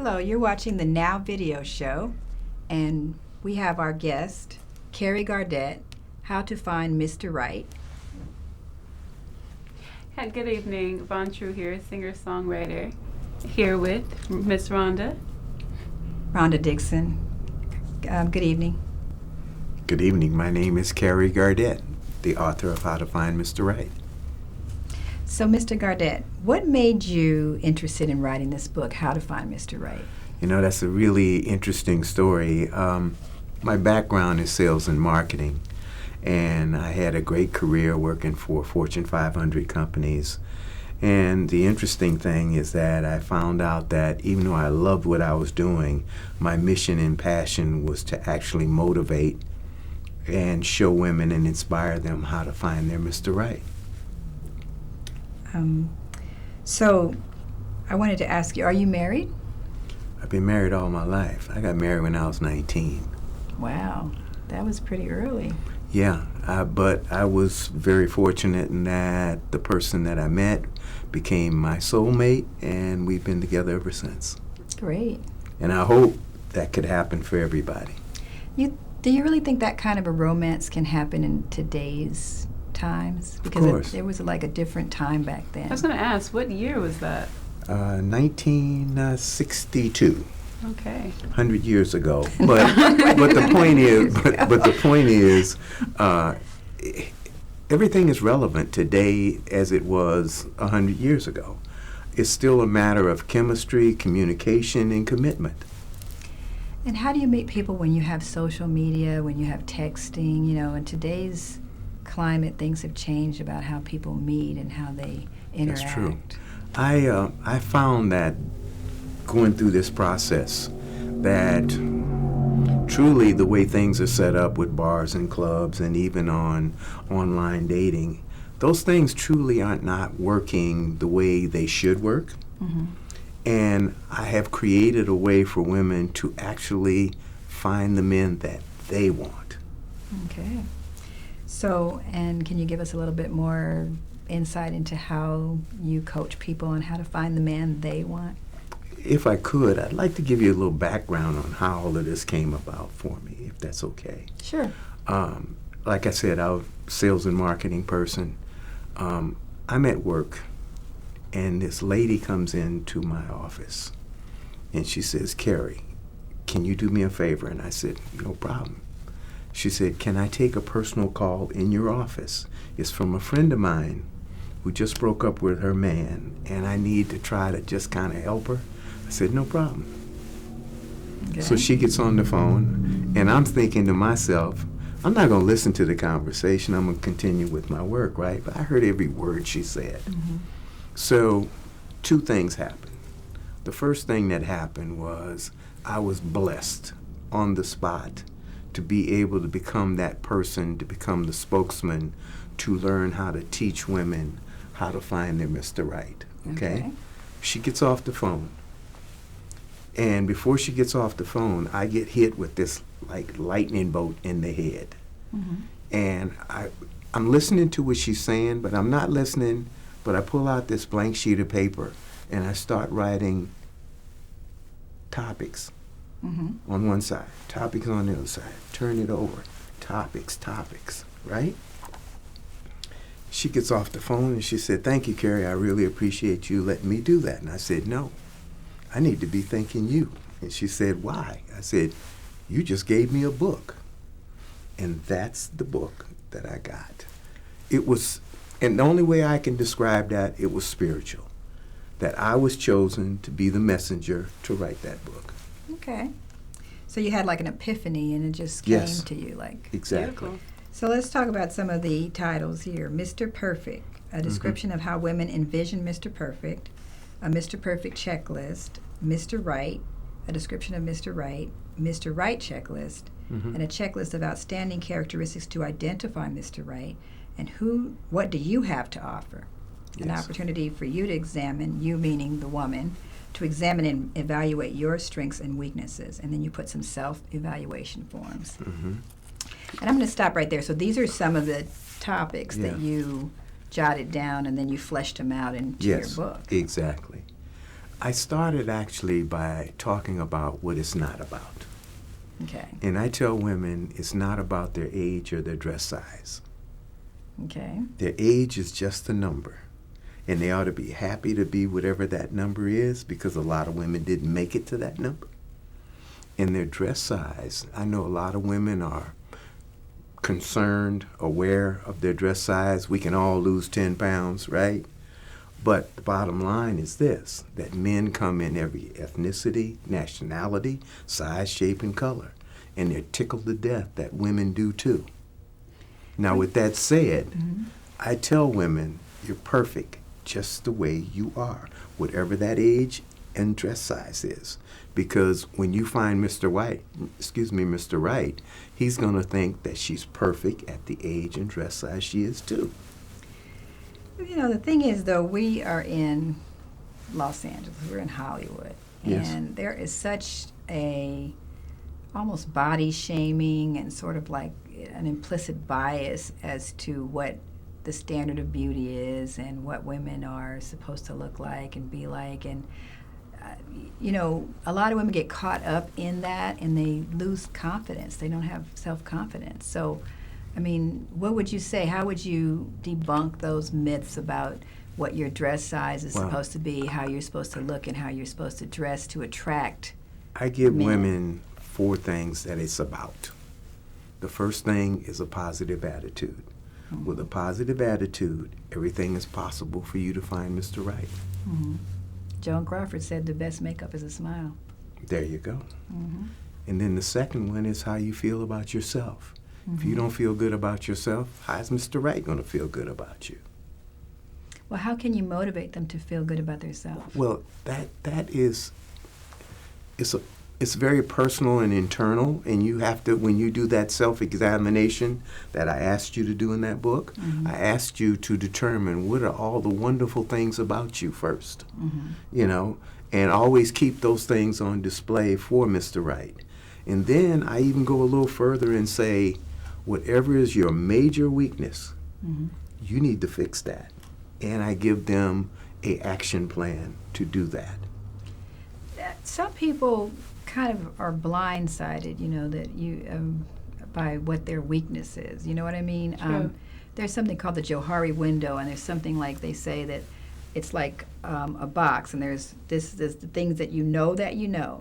Hello, you're watching the Now Video Show, and we have our guest, Kerry Gardette, How to Find Mr. Right. Good evening, VonTrue here, singer-songwriter, here with Miss Ronda. Rhonda Dixon. Good evening. Good evening. My name is Kerry Gardette, the author of How to Find Mr. Right. So, Mr. Gardette, what made you interested in writing this book, How to Find Mr. Right? You know, that's a really interesting story. My background is sales and marketing, and I had a great career working for Fortune 500 companies. And the interesting thing is that I found out that even though I loved what I was doing, my mission and passion was to actually motivate and show women and inspire them how to find their Mr. Right. So, I wanted to ask you, are you married? I've been married all my life. I got married when I was 19. Wow, that was pretty early. Yeah, but I was very fortunate in that the person that I met became my soulmate, and we've been together ever since. Great. And I hope that could happen for everybody. Do you really think that kind of a romance can happen in today's times? Because of course. There was like a different time back then. I was going to ask, what year was that? 1962. Okay. 100 years ago. But the point is, everything is relevant today as it was 100 years ago. It's still a matter of chemistry, communication, and commitment. And how do you meet people when you have social media, when you have texting? You know, in today's climate, things have changed about how people meet and how they interact. That's true. I found that going through this process that truly the way things are set up with bars and clubs and even on online dating, those things truly are not working the way they should work. Mm-hmm. And I have created a way for women to actually find the men that they want. Okay. So, and can you give us a little bit more insight into how you coach people on how to find the man they want? If I could, I'd like to give you a little background on how all of this came about for me, if that's okay. Sure. Like I said, I'm a sales and marketing person. I'm at work, and this lady comes into my office, and she says, "Kerry, can you do me a favor?" And I said, "No problem." She said, "Can I take a personal call in your office? It's from a friend of mine who just broke up with her man, and I need to try to just kind of help her." I said, "No problem." Okay. So she gets on the phone, and I'm thinking to myself, I'm not going to listen to the conversation. I'm going to continue with my work, right? But I heard every word she said. Mm-hmm. So 2 things happened. The first thing that happened was I was blessed on the spot to be able to become that person, to become the spokesman, to learn how to teach women how to find their Mr. Right. Okay? She gets off the phone. And before she gets off the phone, I get hit with this like lightning bolt in the head. Mm-hmm. And I'm listening to what she's saying, but I'm not listening, but I pull out this blank sheet of paper and I start writing topics. Mm-hmm. On one side, topics on the other side. Turn it over. Topics, right? She gets off the phone and she said, "Thank you, Kerry. I really appreciate you letting me do that." And I said, "No, I need to be thanking you." And she said, "Why?" I said, "You just gave me a book." And that's the book that I got. It was, and the only way I can describe that, it was spiritual. That I was chosen to be the messenger to write that book. Okay. So you had like an epiphany and it just came Yes. to you like. Exactly. Beautiful. So let's talk about some of the titles here. Mr. Perfect, a description of how women envision Mr. Perfect, a Mr. Perfect checklist, Mr. Right, a description of Mr. Right checklist, and a checklist of outstanding characteristics to identify Mr. Right, and what do you have to offer? An Yes. opportunity for you to examine, you meaning the woman, to examine and evaluate your strengths and weaknesses, and then you put some self-evaluation forms. Mm-hmm. And I'm going to stop right there. So these are some of the topics that Yeah. you jotted down, and then you fleshed them out into Yes, your book. exactly. I started actually by talking about what it's not about. Okay. And I tell women it's not about their age or their dress size. Okay. Their age is just a number. And they ought to be happy to be whatever that number is, because a lot of women didn't make it to that number. And their dress size, I know a lot of women are concerned, aware of their dress size. We can all lose 10 pounds, right? But the bottom line is this, that men come in every ethnicity, nationality, size, shape, and color. And they're tickled to death that women do too. Now, with that said, I tell women, you're perfect just the way you are, whatever that age and dress size is. Because when you find Mr. Right, he's going to think that she's perfect at the age and dress size she is too. You know, the thing is, though, we are in Los Angeles. We're in Hollywood. Yes. And there is such a almost body shaming and sort of like an implicit bias as to what the standard of beauty is and what women are supposed to look like and be like. And, you know, a lot of women get caught up in that and they lose confidence. They don't have self-confidence. So, I mean, what would you say? How would you debunk those myths about what your dress size is supposed to be, how you're supposed to look, and how you're supposed to dress to attract I give men? women 4 things that it's about. The first thing is a positive attitude. With a positive attitude, everything is possible for you to find Mr. Right. Joan Crawford said the best makeup is a smile. There you go. And then the second one is how you feel about yourself. If you don't feel good about yourself, how's Mr. Right going to feel good about you? Well, how can you motivate them to feel good about themselves? Well, that is, it's very personal and internal, and you have to, when you do that self-examination that I asked you to do in that book, I asked you to determine what are all the wonderful things about you first, you know, and always keep those things on display for Mr. Right. And then I even go a little further and say, whatever is your major weakness, you need to fix that. And I give them a action plan to do that. Some people kind of are blindsided, you know, that you by what their weakness is. You know what I mean? True. There's something called the Johari Window, and there's something like they say that it's like a box, and there's the things that you know,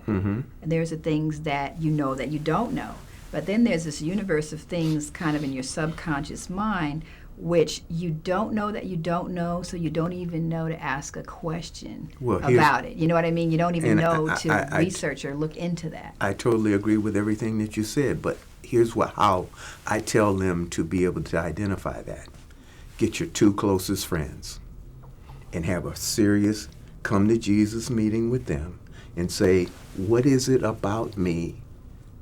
and there's the things that you don't know. But then there's this universe of things kind of in your subconscious mind which you don't know that you don't know, so you don't even know to ask a question about it. You know what I mean? You don't even know to research or look into that. I totally agree with everything that you said, but here's how I tell them to be able to identify that. Get your 2 closest friends and have a serious come-to-Jesus meeting with them and say, what is it about me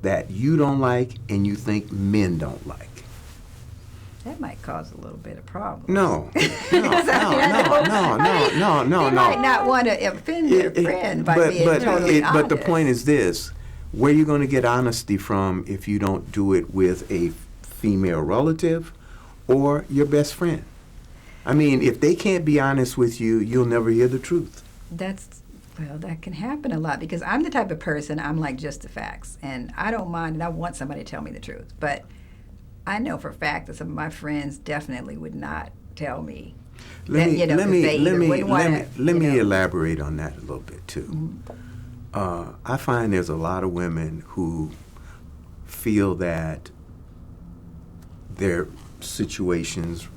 that you don't like and you think men don't like? That might cause a little bit of problem. No. They might not want to offend their friend by being totally honest. But the point is this: where are you going to get honesty from if you don't do it with a female relative or your best friend? I mean, if they can't be honest with you, you'll never hear the truth. Well, that can happen a lot because I'm the type of person, I'm like just the facts. And I don't mind, and I want somebody to tell me the truth. But I know for a fact that some of my friends definitely would not tell me. Let me elaborate on that a little bit too. I find there's a lot of women who feel that their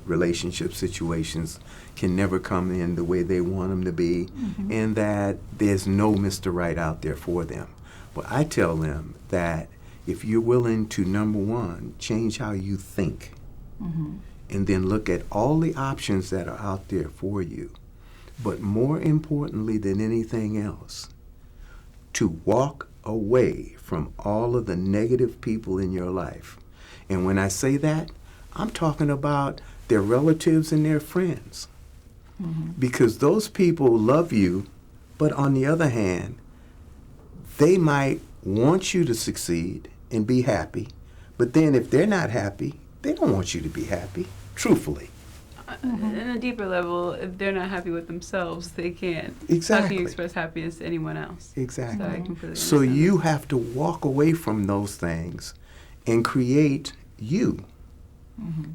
relationship situations can never come in the way they want them to be, and that there's no Mr. Right out there for them. But I tell them that if you're willing to, number one, change how you think, and then look at all the options that are out there for you, but more importantly than anything else, to walk away from all of the negative people in your life. And when I say that, I'm talking about their relatives and their friends. Because those people love you, but on the other hand, they might want you to succeed and be happy, but then if they're not happy, they don't want you to be happy, truthfully. In a deeper level, if they're not happy with themselves, they can't. Exactly. How can you express happiness to anyone else? Exactly. So I completely So understand you that. have to walk away from those things and create you.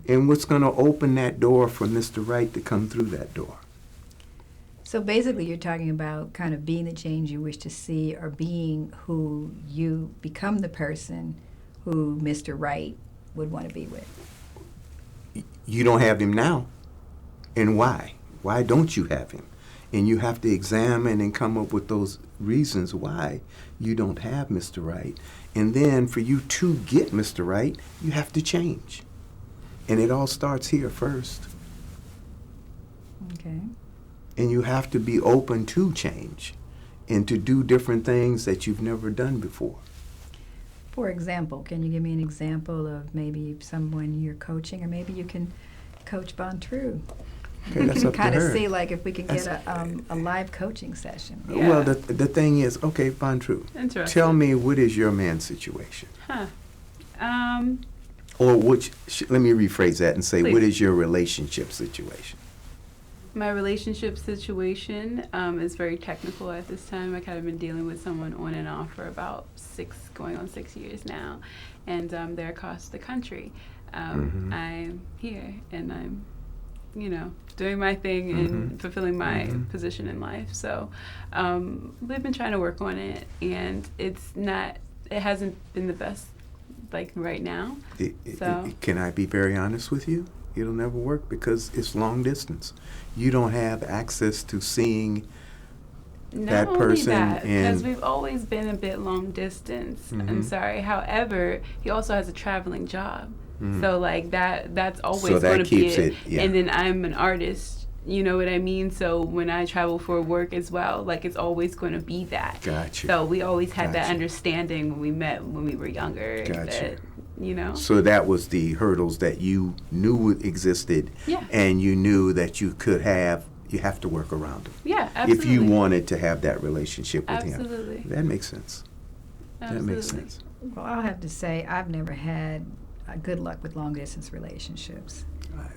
And what's going to open that door for Mr. Right to come through that door? So basically, you're talking about kind of being the change you wish to see, or being who you become the person who Mr. Right would want to be with. You don't have him now. And why? Why don't you have him? And you have to examine and come up with those reasons why you don't have Mr. Right. And then for you to get Mr. Right, you have to change. And it all starts here first. Okay. And you have to be open to change and to do different things that you've never done before. For example, can you give me an example of maybe someone you're coaching, or maybe you can coach VonTrue? Okay, that's We up can to kind of her. see like if we can get That's- a live coaching session. Yeah. Well, the thing is, okay, VonTrue, Interesting. tell me, what is your man's situation? Huh. Or let me rephrase that and say, Please. what is your relationship situation? My relationship situation is very technical at this time. I kind of been dealing with someone on and off for about going on 6 years now, and they're across the country. I'm here, and I'm, doing my thing and fulfilling my position in life. So we've been trying to work on it, and it hasn't been the best, like right now. Can I be very honest with you? It'll never work because it's long distance. You don't have access to seeing that person. Not only that, because and we've always been a bit long distance. I'm Mhm. sorry. However, he also has a traveling job. Mhm. So like that's always So that going to be keeps it, yeah. And then I'm an artist. You know what I mean? So when I travel for work as well, like it's always going to be that. Gotcha. So we always had that Gotcha. understanding when we met when we were younger. Gotcha. That, So that was the hurdles that you knew existed, Yeah. and you knew that you have to work around them. Yeah, absolutely. If you wanted to have that relationship with him. Absolutely. That makes sense. That makes Absolutely. sense. Well, I'll have to say I've never had good luck with long distance relationships.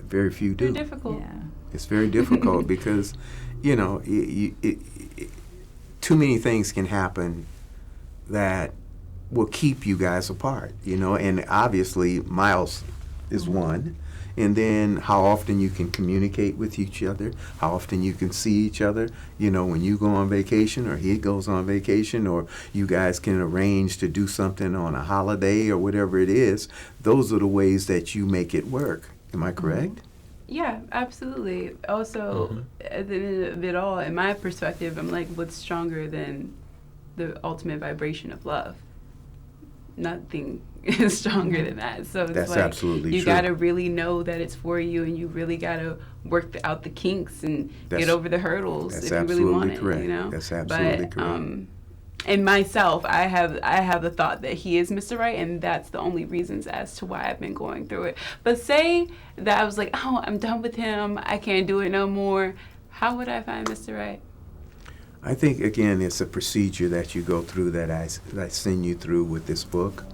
Very few do. They're difficult. Yeah. It's very difficult because, too many things can happen that will keep you guys apart, and obviously miles is one. And then how often you can communicate with each other, how often you can see each other, when you go on vacation or he goes on vacation, or you guys can arrange to do something on a holiday or whatever it is. Those are the ways that you make it work. Am I correct? Yeah, absolutely. Also, at the end of it all, in my perspective, I'm like, what's stronger than the ultimate vibration of love? Nothing is stronger than that. So it's That's like absolutely you true. got to really know that it's for you, and you really got to work out the kinks and get over the hurdles That's if you really want absolutely it. correct. That's absolutely but, correct. And myself, I have the thought that he is Mr. Right, and that's the only reasons as to why I've been going through it. But say that I was like, oh, I'm done with him, I can't do it no more. How would I find Mr. Right? I think, again, it's a procedure that you go through that I send you through with this book.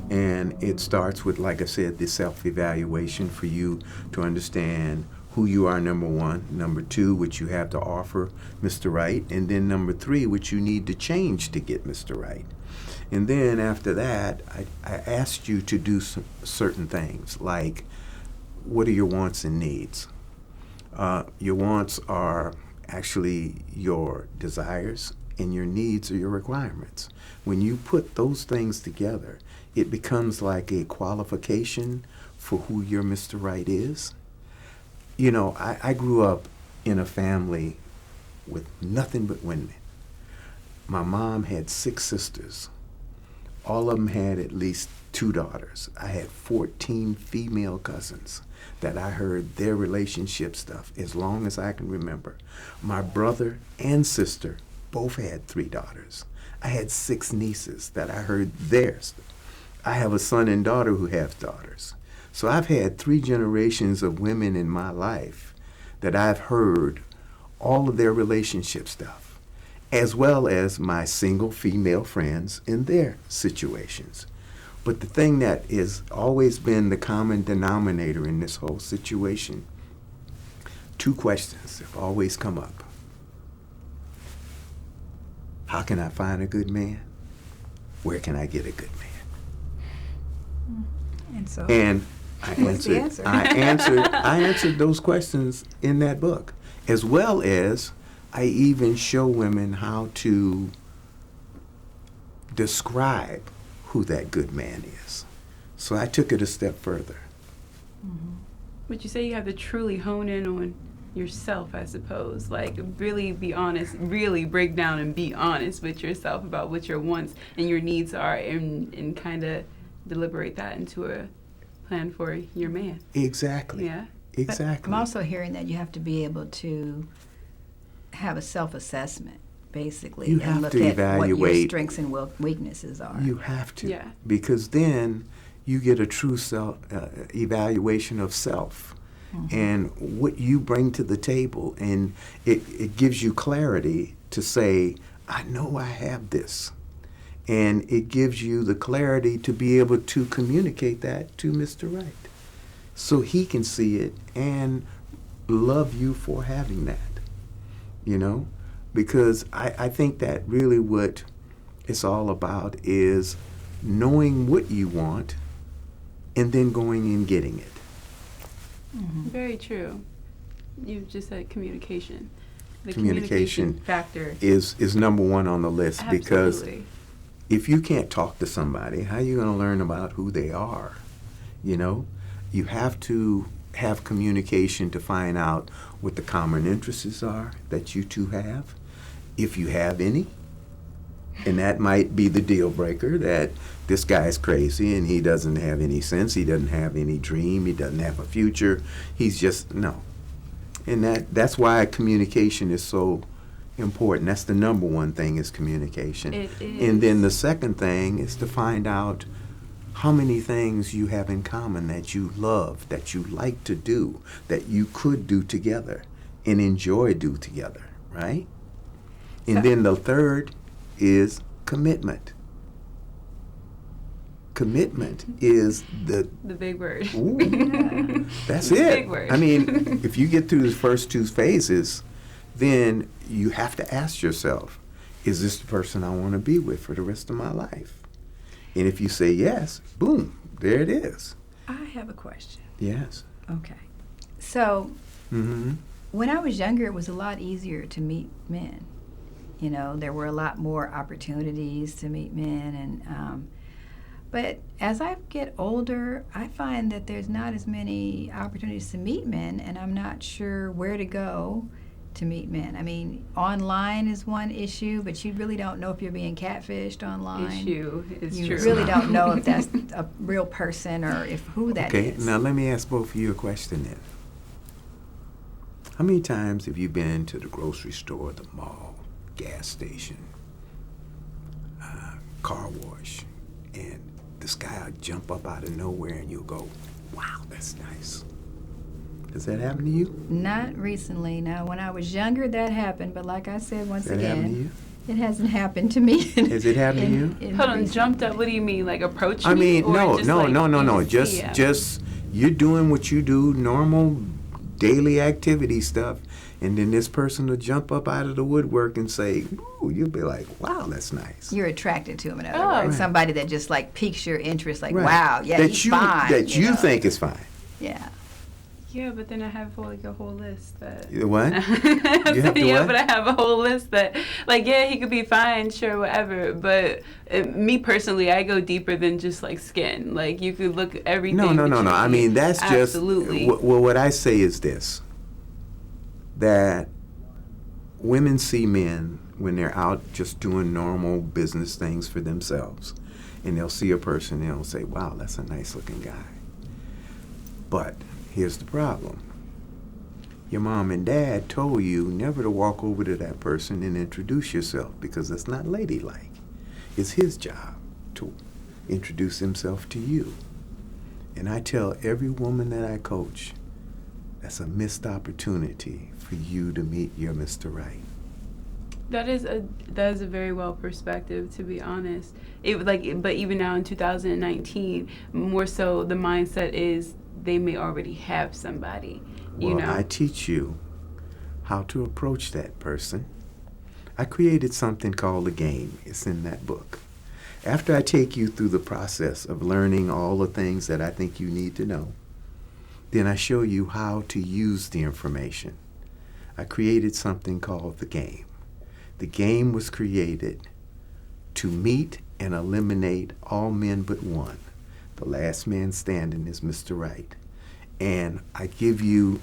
And it starts with, like I said, the self-evaluation for you to understand who you are, number one. Number two, what you have to offer Mr. Right. And then number three, what you need to change to get Mr. Right. And then after that, I asked you to do some certain things, like what are your wants and needs? Your wants are actually your desires, and your needs are your requirements. When you put those things together, it becomes like a qualification for who your Mr. Right is. I grew up in a family with nothing but women. My mom had 6 sisters. All of them had at least 2 daughters. I had 14 female cousins that I heard their relationship stuff as long as I can remember. My brother and sister both had 3 daughters. I had 6 nieces that I heard theirs. I have a son and daughter who have daughters. So I've had 3 generations of women in my life that I've heard all of their relationship stuff, as well as my single female friends in their situations. But the thing that has always been the common denominator in this whole situation two questions that always come up. How can I find a good man? Where can I get a good man? And so, And I what's the answer? I answered those questions in that book, as well as I even show women how to describe who that good man is. So I took it a step further. Would you say you have to truly hone in on yourself, I suppose? Like, really be honest, really break down and be honest with yourself about what your wants and your needs are, and kind of deliberate that into a plan for your man. Exactly. Yeah. Exactly. I'm also hearing that you have to be able to have a self-assessment, basically, You and have look to at what your evaluate. strengths and weaknesses are. You have to. Yeah. Because then you get a true self evaluation of self and what you bring to the table. And it gives you clarity to say, I know I have this. And it gives you the clarity to be able to communicate that to Mr. Right, so he can see it and love you for having that, you know? Because I think that really what it's all about is knowing what you want and then going and getting it. Very true. You just said communication. The Communication factor. is number one on the list, because Absolutely. if you can't talk to somebody, how are you going to learn about who they are? You know, you have to have communication to find out what the common interests are that you two have, if you have any. And that might be the deal breaker, that this guy's crazy and he doesn't have any sense, he doesn't have any dream, he doesn't have a future, he's just, no. And that's why communication is so important. That's the number one thing, is communication. It is. And then the second thing is to find out how many things you have in common that you love, that you like to do, that you could do together and enjoy do together, right? And then the third is commitment. Commitment is the big word. Ooh, that's It's a it. big word. I mean, if you get through the first two phases, then you have to ask yourself, is this the person I want to be with for the rest of my life? And if you say yes, boom, there it is. I have a question. Yes. Okay. So, Mm-hmm. when I was younger, it was a lot easier to meet men. You know, there were a lot more opportunities to meet men, and but as I get older, I find that there's not as many opportunities to meet men, and I'm not sure where to go to meet men. I mean, online is one issue, but you really don't know if you're being catfished online. Issue is You true. really don't know if that's a real person or if who that is. Okay, now let me ask both of you a question then. How many times have you been to the grocery store, the mall, gas station, car wash, and this guy will jump up out of nowhere and you'll go, wow, that's nice? Has that happened to you? Not recently. Now, when I was younger, that happened, but like I said, once Has that happened to again, you? it hasn't happened to me. Has it happened to you? Hold on, jumped up. What do you mean, like approach me? I mean, or no. just, like, you Just, yeah. just you're doing what you do, normal daily activity stuff, and then this person will jump up out of the woodwork and say, ooh, you'll be like, wow, that's nice. You're attracted to him, in other Oh. words. Right. Somebody that just like piques your interest, like, Right. wow, yeah, that he's you, fine. That you know? think is fine. Yeah. Yeah, but then I have like a whole list that. What? You have to yeah, what? but I have a whole list that, like, yeah, he could be fine, sure, whatever. But me personally, I go deeper than just like skin. Like, you could look at everything. No. but you I mean, that's just. absolutely. Well, what I say is this: that women see men when they're out just doing normal business things for themselves, and they'll see a person and they'll say, "Wow, that's a nice-looking guy." But here's the problem. Your mom and dad told you never to walk over to that person and introduce yourself, because that's not ladylike. It's his job to introduce himself to you. And I tell every woman that I coach, that's a missed opportunity for you to meet your Mr. Right. That is a very well perspective, to be honest. But even now in 2019, more so the mindset is they may already have somebody. Well, You know. I teach you how to approach that person, I created something called a game. It's in that book. After I take you through the process of learning all the things that I think you need to know, then I show you how to use the information. I created something called the game. The game was created to meet and eliminate all men but one. The last man standing is Mr. Right. And I give you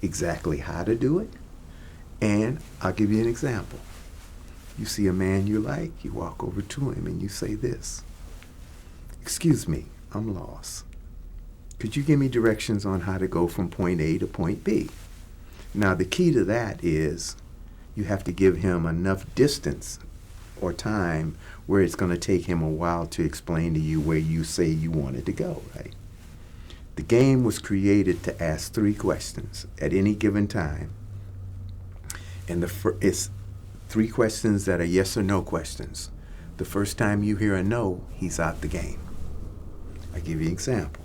exactly how to do it, and I'll give you an example. You see a man you like, you walk over to him and you say this: "Excuse me, I'm lost. Could you give me directions on how to go from point A to point B?" Now, the key to that is you have to give him enough distance or time where it's going to take him a while to explain to you where you say you wanted to go, right? The game was created to ask 3 questions at any given time. And it's 3 questions that are yes or no questions. The first time you hear a no, he's out the game. I'll give you an example.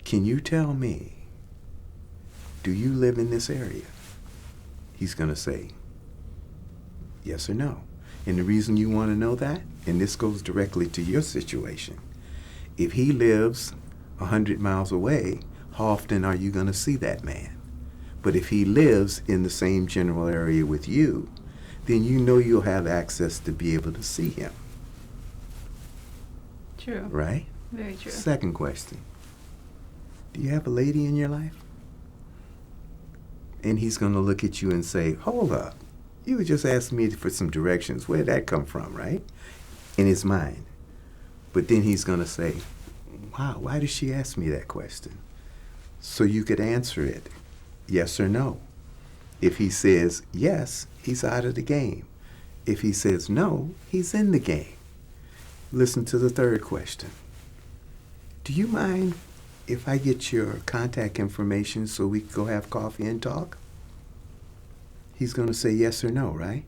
Can you tell me, do you live in this area? He's going to say yes or no. And the reason you want to know that, and this goes directly to your situation, if he lives 100 miles away, how often are you going to see that man? But if he lives in the same general area with you, then you know you'll have access to be able to see him. True. Right? Very true. Second question. Do you have a lady in your life? And he's going to look at you and say, hold up. You were just asking me for some directions. Where'd that come from, right? In his mind. But then he's going to say, wow, why did she ask me that question? So you could answer it, yes or no. If he says yes, he's out of the game. If he says no, he's in the game. Listen to the third question. Do you mind if I get your contact information so we can go have coffee and talk? He's going to say yes or no, right?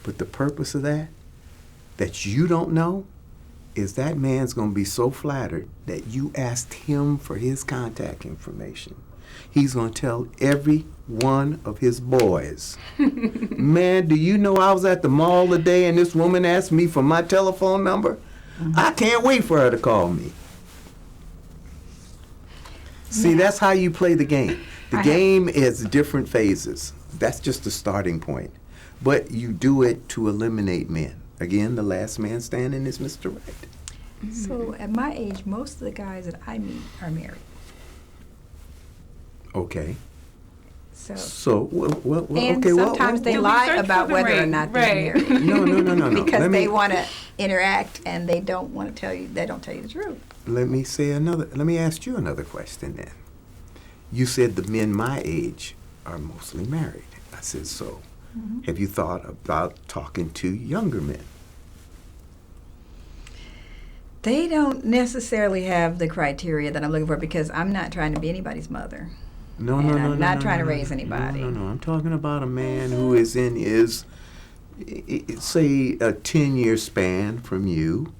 But the purpose of that you don't know, is that man's going to be so flattered that you asked him for his contact information. He's going to tell every one of his boys, man, do you know I was at the mall today and this woman asked me for my telephone number? Mm-hmm. I can't wait for her to call me. See, that's how you play the game. The game is different phases. That's just the starting point. But you do it to eliminate men. Again, the last man standing is Mr. Right. Mm-hmm. So at my age, most of the guys that I meet are married. Okay. So well and okay. Sometimes they lie about whether or not they're married. No. Because they want to interact and they don't want to tell you. They don't tell you the truth. Let me ask you another question then. You said the men my age are mostly married. I said so. Mm-hmm. Have you thought about talking to younger men? They don't necessarily have the criteria that I'm looking for because I'm not trying to be anybody's mother. No. I'm not trying to raise anybody. No. I'm talking about a man who is in his, say, a 10-year span from you,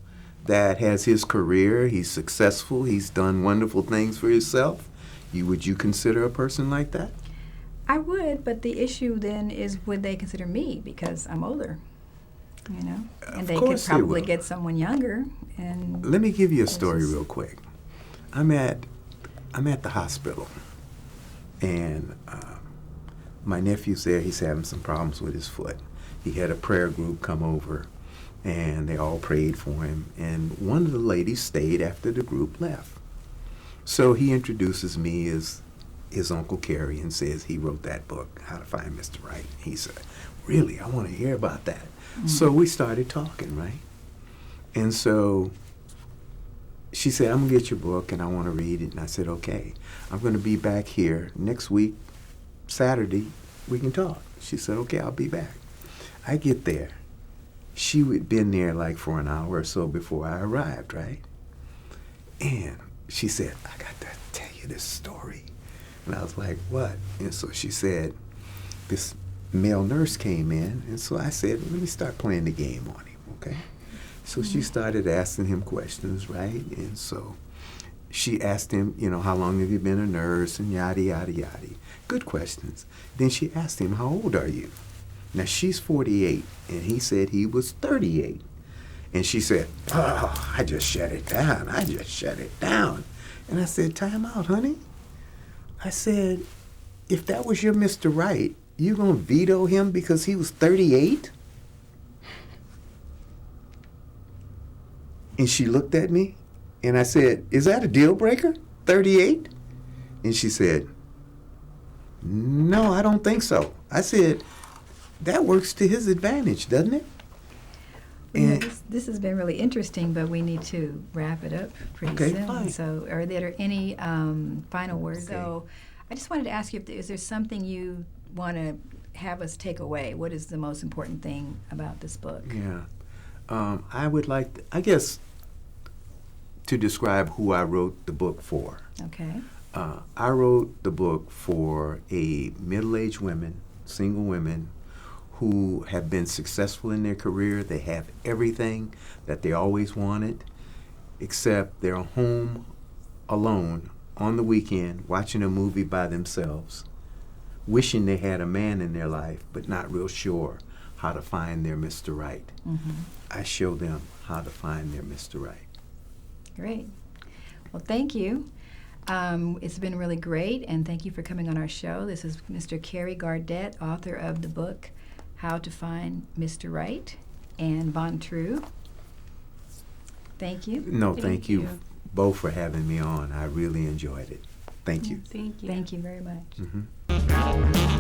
that has his career, he's successful, he's done wonderful things for himself. Would you consider a person like that? I would, but the issue then is would they consider me because I'm older, and they could probably get someone younger. And let me give you a story real quick. I'm at the hospital, and my nephew's there. He's having some problems with his foot. He had a prayer group come over, and they all prayed for him. And one of the ladies stayed after the group left. So he introduces me as his Uncle Kerry and says he wrote that book, How to Find Mr. Right. He said, really, I want to hear about that. Mm-hmm. So we started talking, right? And so she said, I'm going to get your book and I want to read it. And I said, okay, I'm going to be back here next week, Saturday, we can talk. She said, okay, I'll be back. I get there. She had been there like for an hour or so before I arrived, right? And she said, I got to tell you this story. And I was like, what? And so she said, this male nurse came in. And so I said, let me start playing the game on him, okay? So she started asking him questions, right? And so she asked him, you know, how long have you been a nurse and yada, yada, yada. Good questions. Then she asked him, how old are you? Now, she's 48, and he said he was 38. And she said, oh, I just shut it down. I just shut it down. And I said, time out, honey. I said, if that was your Mr. Right, you gonna veto him because he was 38? And she looked at me, and I said, is that a deal breaker, 38? And she said, no, I don't think so. I said, that works to his advantage, doesn't it? And this has been really interesting, but we need to wrap it up pretty soon. Fine. So are there any final words? Okay. So I just wanted to ask you, is there something you want to have us take away? What is the most important thing about this book? Yeah. I would like, I guess, to describe who I wrote the book for. Okay. I wrote the book for a middle-aged women, single women, who have been successful in their career. They have everything that they always wanted, except they're home alone on the weekend watching a movie by themselves, wishing they had a man in their life, but not real sure how to find their Mr. Right. Mm-hmm. I show them how to find their Mr. Right. Great. Well, thank you. It's been really great, and thank you for coming on our show. This is Mr. Kerry Gardette, author of the book How to Find Mr. Right and VonTrue. Thank you. No, thank you both for having me on. I really enjoyed it. Thank you. Thank you. Thank you very much. Mm-hmm.